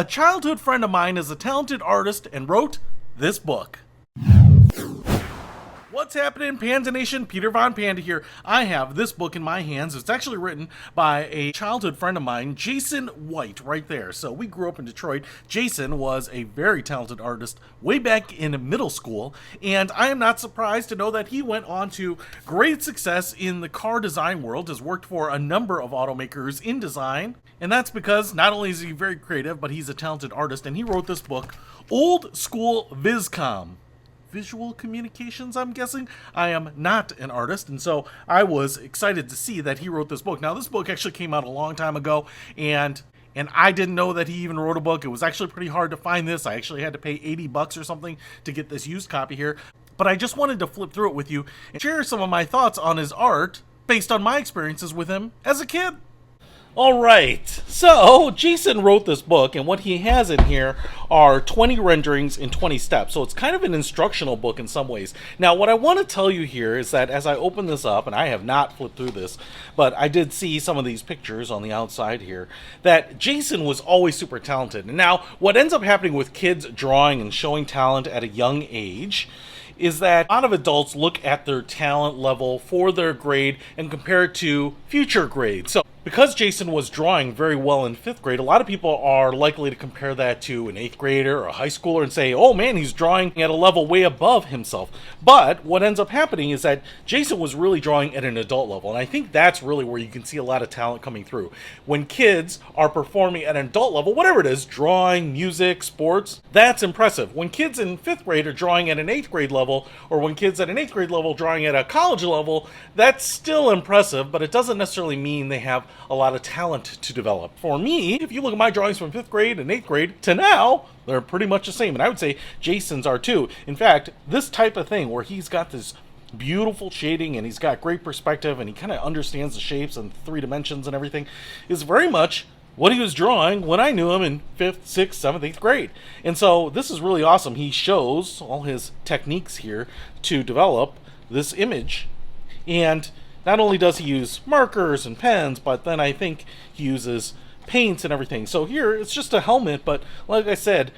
A childhood friend of mine is a talented artist and wrote this book. What's happening, Panda Nation? Peter Von Panda here. I have this book in my hands. It's actually written by a childhood friend of mine, Jason White, right there. So we grew up in Detroit. Jason was a very talented artist way back in middle school, and I am not surprised to know that he went on to great success in the car design world, has worked for a number of automakers in design, and that's because not only is he very creative, but he's a talented artist, and he wrote this book, Old School Viscom. Visual communications, I'm guessing. I am not an artist, and so I was excited to see that he wrote this book. Now, this book actually came out a long time ago, and I didn't know that he even wrote a book. It was actually pretty hard to find this. I actually had to pay $80 or something to get this used copy here. But I just wanted to flip through it with you and share some of my thoughts on his art based on my experiences with him as a kid. Alright, so Jason wrote this book, and what he has in here are 20 renderings in 20 steps, so it's kind of an instructional book in some ways. Now, what I want to tell you here is that as I open this up, and I have not flipped through this, but I did see some of these pictures on the outside here, that Jason was always super talented. And now, what ends up happening with kids drawing and showing talent at a young age is that a lot of adults look at their talent level for their grade and compare it to future grades. So because Jason was drawing very well in 5th grade, a lot of people are likely to compare that to an 8th grader or a high schooler and say, oh man, he's drawing at a level way above himself. But what ends up happening is that Jason was really drawing at an adult level, and I think that's really where you can see a lot of talent coming through. When kids are performing at an adult level, whatever it is, drawing, music, sports, that's impressive. When kids in 5th grade are drawing at an 8th grade level, or when kids at an 8th grade level drawing at a college level, that's still impressive, but it doesn't necessarily mean they have a lot of talent to develop. For me, if you look at my drawings from 5th grade and 8th grade to now, they're pretty much the same, and I would say Jason's are too. In fact, this type of thing where he's got this beautiful shading and he's got great perspective and he kind of understands the shapes and 3 dimensions and everything is very much what he was drawing when I knew him in 5th, 6th, 7th, 8th grade. And so this is really awesome. He shows all his techniques here to develop this image. And not only does he use markers and pens, but then I think he uses paints and everything. So here, it's just a helmet, but like I said,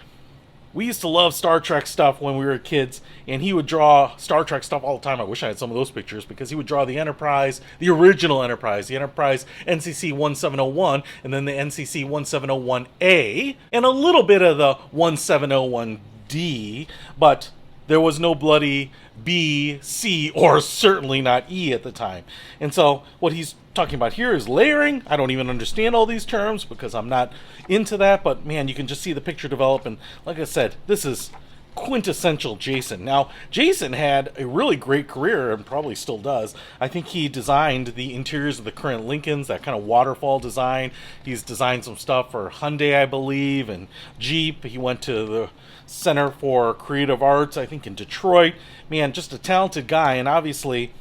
we used to love Star Trek stuff when we were kids, and he would draw Star Trek stuff all the time. I wish I had some of those pictures, because he would draw the Enterprise, the original Enterprise, the Enterprise NCC 1701, and then the NCC 1701A, and a little bit of the 1701D, but there was no bloody B, C, or certainly not E at the time. And so what he's talking about here is layering. I don't even understand all these terms because I'm not into that, but man, you can just see the picture develop, and like I said, this is quintessential Jason. Now, Jason had a really great career and probably still does. I think he designed the interiors of the current Lincolns, that kind of waterfall design. He's designed some stuff for Hyundai, I believe, and Jeep. He went to the Center for Creative Arts, I think, in Detroit. Man, just a talented guy, and obviously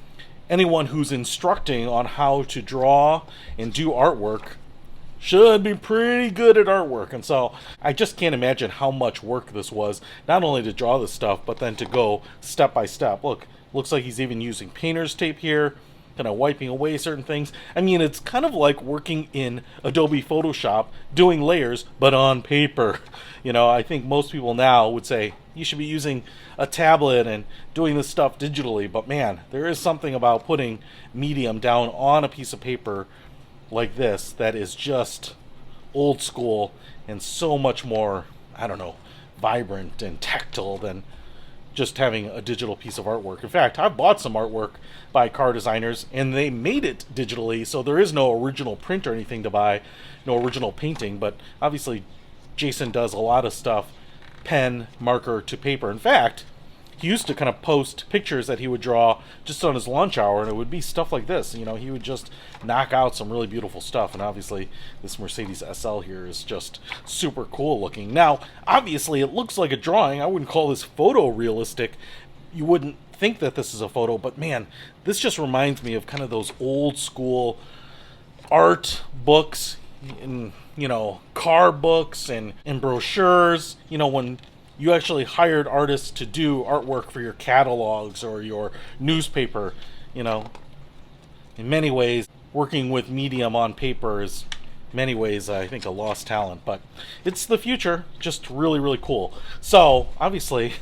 anyone who's instructing on how to draw and do artwork should be pretty good at artwork. And so I just can't imagine how much work this was, not only to draw this stuff, but then to go step by step. Look, looks like he's even using painter's tape here, kind of wiping away certain things. I mean, it's kind of like working in Adobe Photoshop, doing layers, but on paper. You know, I think most people now would say you should be using a tablet and doing this stuff digitally, but man, there is something about putting medium down on a piece of paper like this that is just old school and so much more, I don't know, vibrant and tactile than just having a digital piece of artwork. In fact, I've bought some artwork by car designers and they made it digitally, so there is no original print or anything to buy, no original painting, but obviously Jason does a lot of stuff pen, marker to paper. In fact, he used to kind of post pictures that he would draw just on his lunch hour, and it would be stuff like this. You know, he would just knock out some really beautiful stuff, and obviously this Mercedes SL here is just super cool looking. Now, obviously it looks like a drawing. I wouldn't call this photorealistic. You wouldn't think that this is a photo, but man, this just reminds me of kind of those old school art books, and you know, car books and brochures, you know, when you actually hired artists to do artwork for your catalogs or your newspaper. You know, in many ways, working with medium on paper is many ways, I think, a lost talent, but it's the future. Just really, really cool. So, obviously,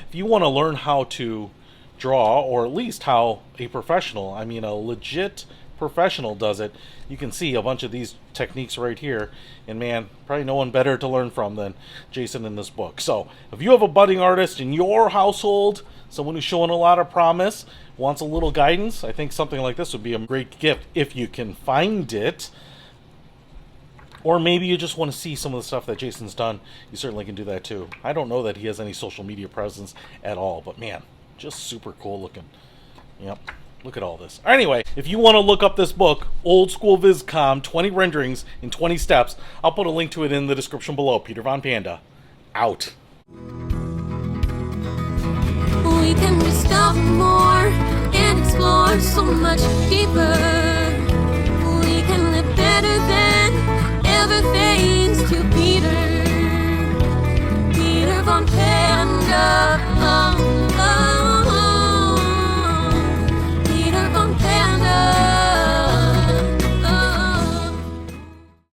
if you want to learn how to draw, or at least how a professional, I mean, a legit professional does it, you can see a bunch of these techniques right here. And man, probably no one better to learn from than Jason in this book. So, if you have a budding artist in your household, someone who's showing a lot of promise, wants a little guidance, I think something like this would be a great gift if you can find it. Or maybe you just want to see some of the stuff that Jason's done. You certainly can do that too. I don't know that he has any social media presence at all, but man, just super cool looking. Yep, look at all this. Anyway, if you want to look up this book, Old School Viscom, 20 renderings in 20 steps, I'll put a link to it in the description below. Peter Von Panda, out. We can discover more and explore so much deeper. We can live better than ever, thanks to Peter.